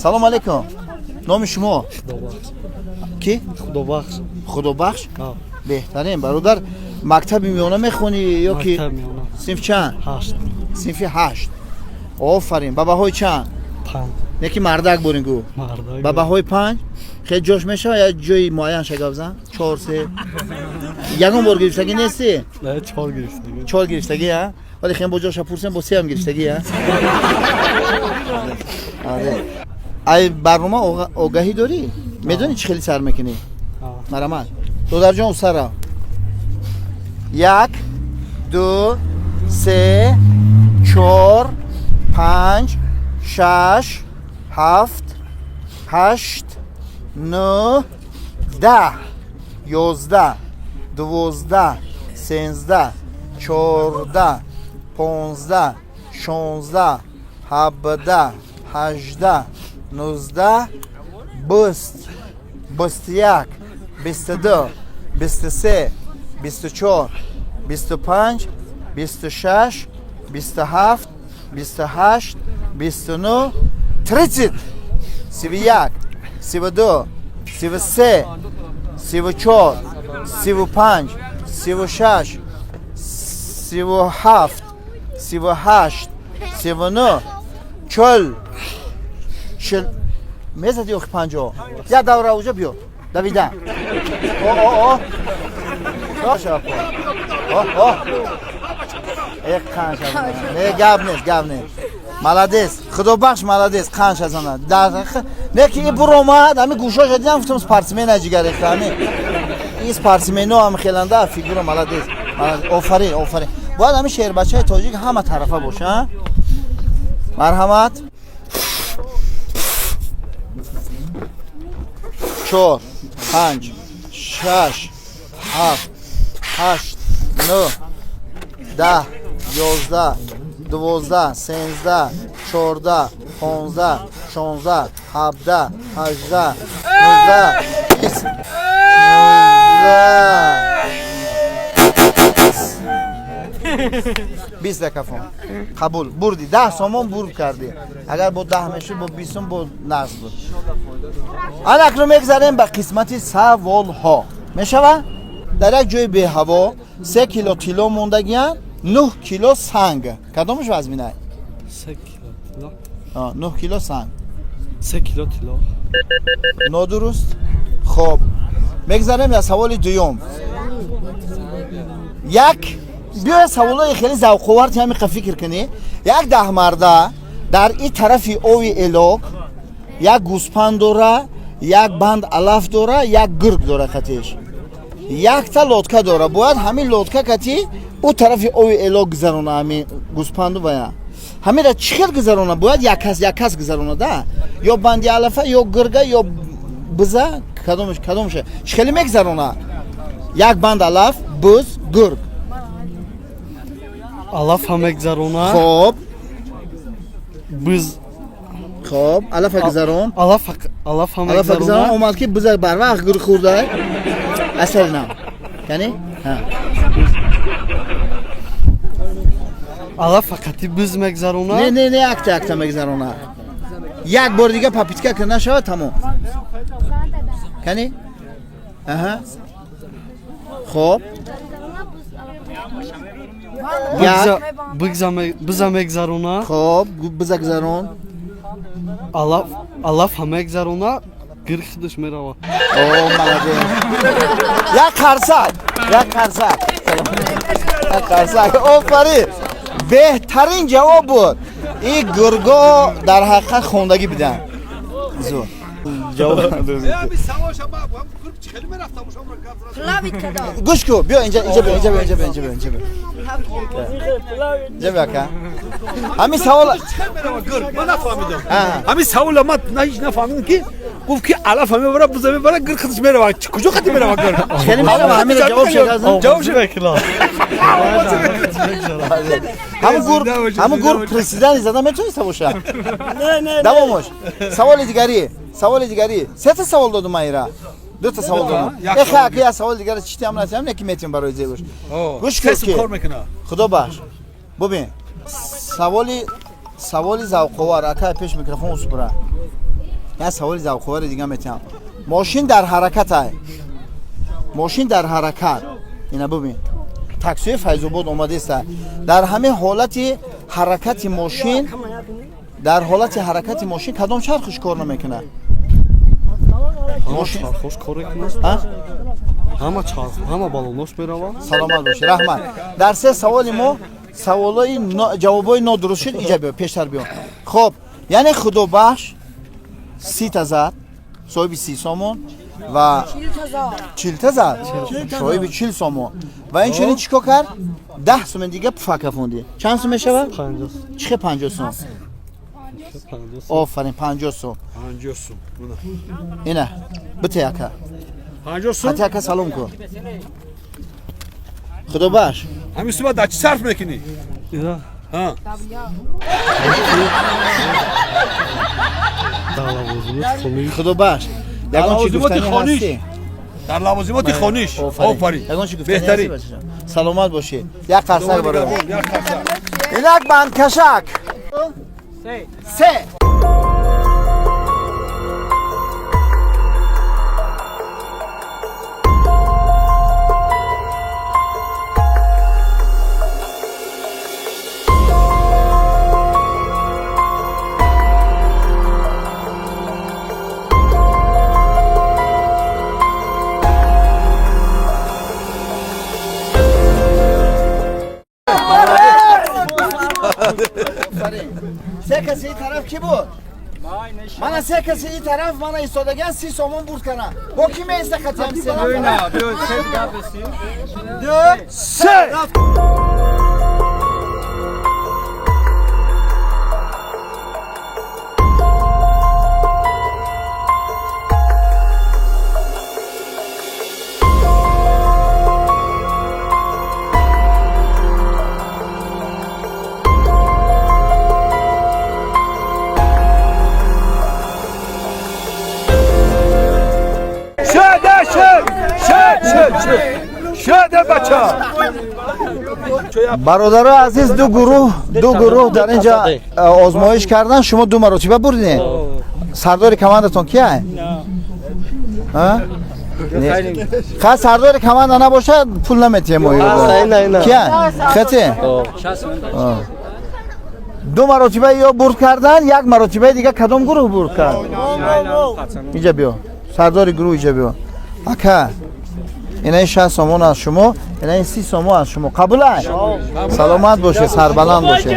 سلام علیکم. نام شما؟ کی؟ خدابخش. خدابخش؟ بهترین برادر. مکتب میانه میخونی یا کی؟ مکتب میانه. صنف چند؟ 8. صنف 8. آفرین. باباهای چند؟ 5. یکی مردک برینگو. مردک. باباهای 5. خیلی جوش میشه یا جای معین شگافزن؟ 4 3. یگان بار گرفتگی نیستی؟ نه 4 گرفتگی. 4 گرفتگی ها؟ ولی خیلی با جاش پرسیم با 3 هم گرفتگی ها؟ آره. ای برنامه آگاهی داری؟ میدونی چه خیلی سر میکنی؟ مرمت. تو در جان سر. 1 2 3 4 5 6 7 8 9 10 11 12 13 14 15 16 17 18 19 20 21 22 23 24 25 26 27 28 29 30 31 32 33 34 35 36 37 38 39 40 میزد یخ 50 یا دوره اوجا بیو دویدن یک قنش از نه گب نیست ملادیس خدا بخش ملادیس قنش از آن نه که این برو اومد همین گوشاش دیدم گفتم سپارتمن اجیگر اخرامی این سپارتمن هم خیلنده فیگور ملادیس آفرین باید همین شهر بچه های تاجیک همه طرفه باشه مرحمت 4 5 6 7 8 9 10 11 12 13 14 15 16 17 18 19 20 20 دکفون قبول بردی 10 سامان برد کردی اگر با 10 میشه با 20 با نقص بود الان اکنون میگذاریم به قسمت سوال ها میشوه در یک جای به هوا 3 کیلو طلا موندگیان 9 کیلو سنگ کدامش وزنه 3 کیلو طلا 9 کیلو سنگ 3 کیلو طلا نادرست خب میگذاریم در سوال دوم یک بیا سوالای خیلی ذوق آور همین فکر کنی یک 10 مرده در این طرفی اوی الوک یک گوسپند داره یک بند علف داره یک گرگ داره کتیش یک تا لودکا داره باید همین لودکا کتی او طرفی اوی الوک گذرونه همین گوسپندو باید همین را چخیل گذرونه باید یک کس گذرونه ده یا بندی علفه یا گرگه یا بزه کدومشه چخیلی میگذرونه یک بند علف بز گرگ علف هم میگذرونه خب بز خب علف گذرون علف هم گذرون میگذرونه اومد که بز بر وقت گرگ خورده اصل نه یعنی علف فقط بز میگذرونه نه اکتا میگذرونه یک بار دیگه پاپیتکا کنه شود تمام کنی خب بز میگذرونه خب بز گذرون علف هم میگذرونه گرگ خودش میروه او مالده یک خرسک آفرین بهترین جواب بود این گرگا در حقیقت خوندگی بدن زور جواب گوش کو بیا اینجا بیا همین سوال من نفهمیدم همین سوال ما هیچ نفهمیدم که گفت که علف میبره بز میبره گرگ خودش میره کجا خودی میره گرگ خیلی معلوم همین جواب شد جواب شد کلا همون گرگ پرسیدن زدن میتونی باشه نه دوامش سوال دیگری 3 تا سوال دادم ایرا 2 تا سوال دادم یک سوال دیگه چیتی هم نتیم نه که میتونم برای زیباش گوش کن خدا بخش ببین سوالی ذوق آور اکا پیش میکروفون اسپرا یا سوال ذوق‌آور دیگه میتونم. ماشین در حرکت است. ماشین در حرکت. اینا ببین. تاکسی فیض‌آباد اومده است. در همه حالت حرکت ماشین در حالت حرکت ماشین کدام چرخش کار نمیکنه؟ ماشین چرخش کار میکنه. ها؟ همه چرخ، همه بالونش میروه. سلامت باشی. رحمت. در سه سوال ما سوالای جوابای نادرست شد اینجا بیا پیشتر بیا. خب یعنی خدا بخش 30,000 صاحب 30 سومون و 40,000 صاحب 40 سومون و این چنین چیکار کرد 10 سومن دیگه فکر فوندی چند سوم میشه 50. چه 50 سوم آفرین 50 سوم 50 سوم. اینه بته یکا 50 سوم. حتی یکا سلام کن خدا بخش همین صبح در چی صرف میکنی؟ اینا ها. در لوازمات خونی. خدا بخش یگان چی لوازمات گفتنی خانیش. هستی در لوازمات خانیش. آفرین. یگان چی گفتنی بهتری. هستی سلامت باشی یک قرصک برای یک قرصک. اینک بند کشک سه سه کسی این طرف کی بود؟ من سه کسی این طرف من ایستادگان 30 سومون برد کنم با کی میسته خطیم سه نفر؟ دو سه شده بچه برادر عزیز دو گروه در اینجا آزمایش کردن شما 2 مرتبه بردین سردار کماندتون کیه؟ خواهد سردار کماند نباشه پول نمیتیم نه کیه؟ خطه؟ 2 مرتبه یا برد کردن 1 مرتبه دیگه کدام گروه برد کرد؟ اینجا بیا سردار گروه اینجا بیا اکا این 60 سومون از شما این 30 سومون از شما قبول است؟ سلامت باشه سربلند باشه